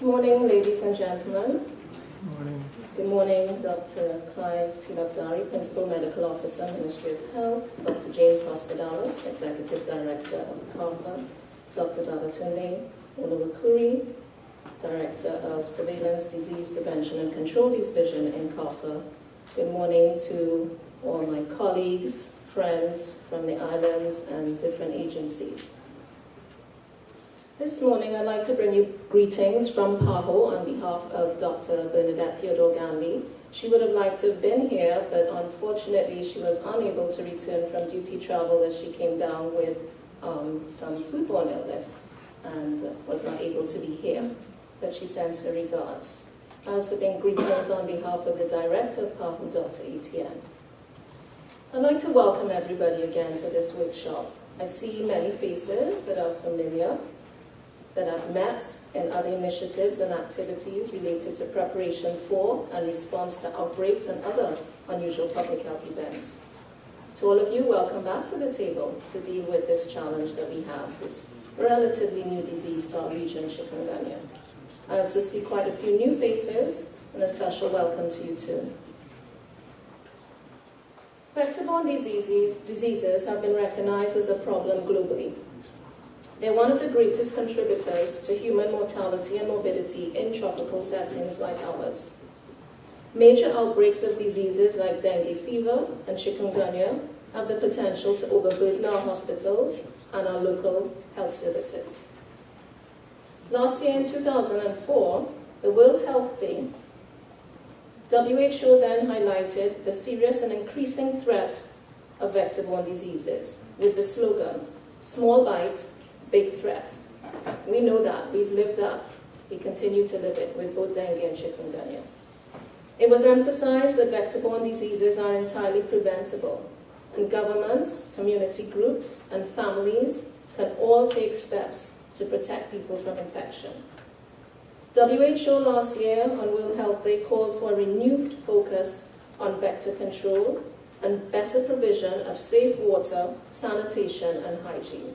Good morning, ladies and gentlemen. Good morning. Good morning, Dr. Clive Tilakdari, Principal Medical Officer, Ministry of Health, Dr. James Hospitalis, Executive Director of CARPHA, Dr. Babatunde Olowokuri, Director of Surveillance, Disease Prevention and Control Division in CARPHA. Good morning to all my colleagues, friends from the islands and different agencies. This morning, I'd like to bring you greetings from PAHO on behalf of Dr. Bernadette Theodore Gandhi. She would have liked to have been here, but unfortunately, she was unable to return from duty travel as she came down with some foodborne illness and was not able to be here, but she sends her regards. I also bring greetings on behalf of the Director of PAHO, Dr. Etienne. I'd like to welcome everybody again to this workshop. I see many faces that are familiar, that I've met in other initiatives and activities related to preparation for and response to outbreaks and other unusual public health events. To all of you, welcome back to the table to deal with this challenge that we have, this relatively new disease to our region, Chikungunya. I also see quite a few new faces, and a special welcome to you too. Vector-borne diseases have been recognized as a problem globally. They're one of the greatest contributors to human mortality and morbidity in tropical settings like ours. Major outbreaks of diseases like dengue fever and chikungunya have the potential to overburden our hospitals and our local health services. Last year in 2004, the World Health Day, WHO then highlighted the serious and increasing threat of vector-borne diseases with the slogan, "Small bite, big threat." We know that, we've lived that, we continue to live it with both dengue and chikungunya. It was emphasized that vector-borne diseases are entirely preventable, and governments, community groups, and families can all take steps to protect people from infection. WHO last year on World Health Day called for a renewed focus on vector control and better provision of safe water, sanitation, and hygiene.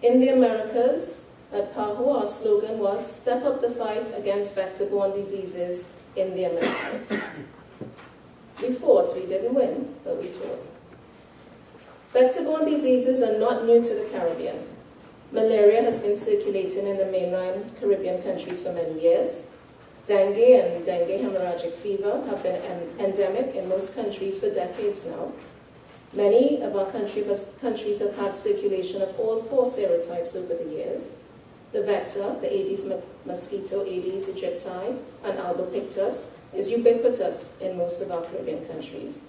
In the Americas, at PAHO, our slogan was, "Step up the fight against vector-borne diseases in the Americas." We fought, we didn't win, but we fought. Vector-borne diseases are not new to the Caribbean. Malaria has been circulating in the mainland Caribbean countries for many years. Dengue and dengue hemorrhagic fever have been endemic in most countries for decades now. Many of our countries have had circulation of all four serotypes over the years. The vector, the Aedes mosquito, Aedes aegypti, and albopictus, is ubiquitous in most of our Caribbean countries.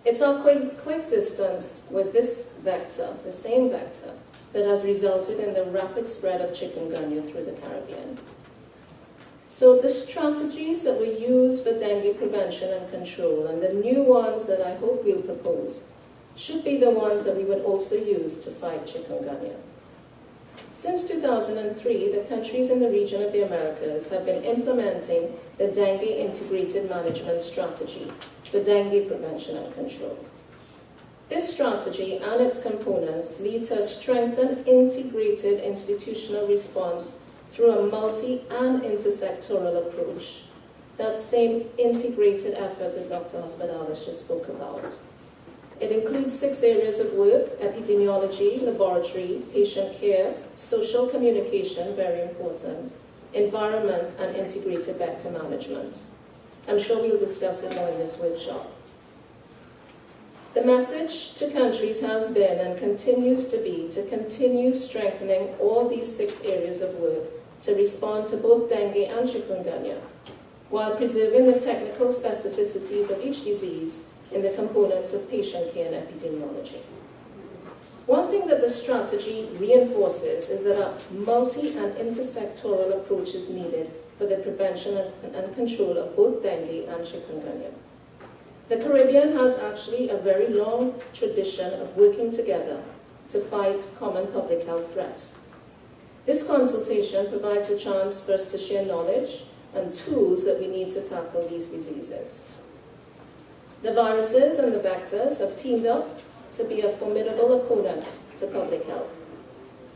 It's our coexistence with this vector, the same vector, that has resulted in the rapid spread of chikungunya through the Caribbean. So the strategies that we use for dengue prevention and control, and the new ones that I hope we'll propose, should be the ones that we would also use to fight chikungunya. Since 2003, the countries in the region of the Americas have been implementing the Dengue Integrated Management Strategy for dengue prevention and control. This strategy and its components lead to a strengthened integrated institutional response through a multi- and intersectoral approach. That same integrated effort that Dr. Hospitalis just spoke about. It includes 6 areas of work: epidemiology, laboratory, patient care, social communication, very important, environment, and integrated vector management. I'm sure we'll discuss it more in this workshop. The message to countries has been and continues to be to continue strengthening all these 6 areas of work to respond to both dengue and chikungunya, while preserving the technical specificities of each disease in the components of patient care and epidemiology. One thing that the strategy reinforces is that a multi- and intersectoral approach is needed for the prevention and control of both dengue and chikungunya. The Caribbean has actually a very long tradition of working together to fight common public health threats. This consultation provides a chance for us to share knowledge and tools that we need to tackle these diseases. The viruses and the vectors have teamed up to be a formidable opponent to public health.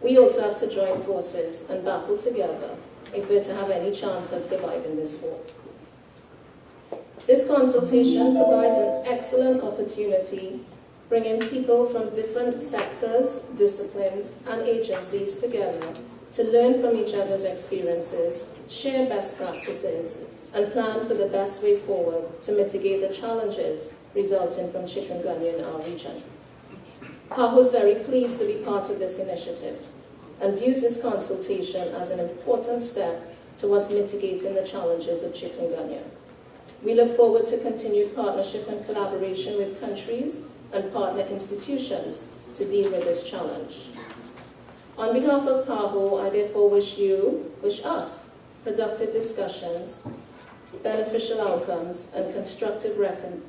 We also have to join forces and battle together if we're to have any chance of surviving this war. This consultation provides an excellent opportunity, bringing people from different sectors, disciplines, and agencies together to learn from each other's experiences, share best practices, and plan for the best way forward to mitigate the challenges resulting from chikungunya in our region. PAHO is very pleased to be part of this initiative and views this consultation as an important step towards mitigating the challenges of chikungunya. We look forward to continued partnership and collaboration with countries and partner institutions to deal with this challenge. On behalf of PAHO, I therefore wish us productive discussions, beneficial outcomes, and constructive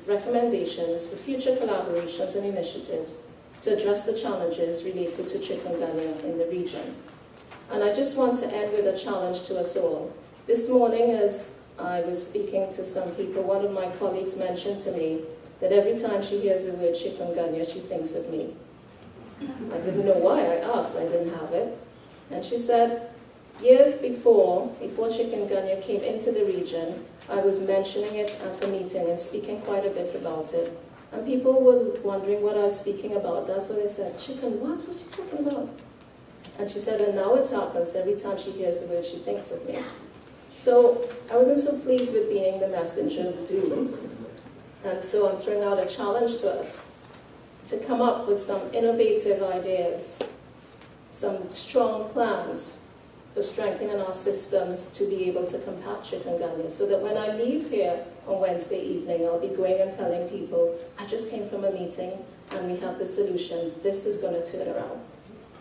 recommendations for future collaborations and initiatives to address the challenges related to chikungunya in the region. And I just want to end with a challenge to us all. This morning, as I was speaking to some people, one of my colleagues mentioned to me that every time she hears the word chikungunya, she thinks of me. I didn't know why. I asked, I didn't have it. And she said, years before chikungunya came into the region, I was mentioning it at a meeting and speaking quite a bit about it. And people were wondering what I was speaking about. That's what they said, chicken, what was she talking about? And she said, and now it happens. Every time she hears the word, she thinks of me. So I wasn't so pleased with being the messenger of doom. And so I'm throwing out a challenge to us to come up with some innovative ideas, some strong plans for strengthening our systems to be able to combat chikungunya, so that when I leave here on Wednesday evening, I'll be going and telling people, I just came from a meeting and we have the solutions. This is going to turn around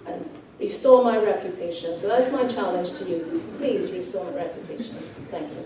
and restore my reputation. So that's my challenge to you. Please restore my reputation. Thank you.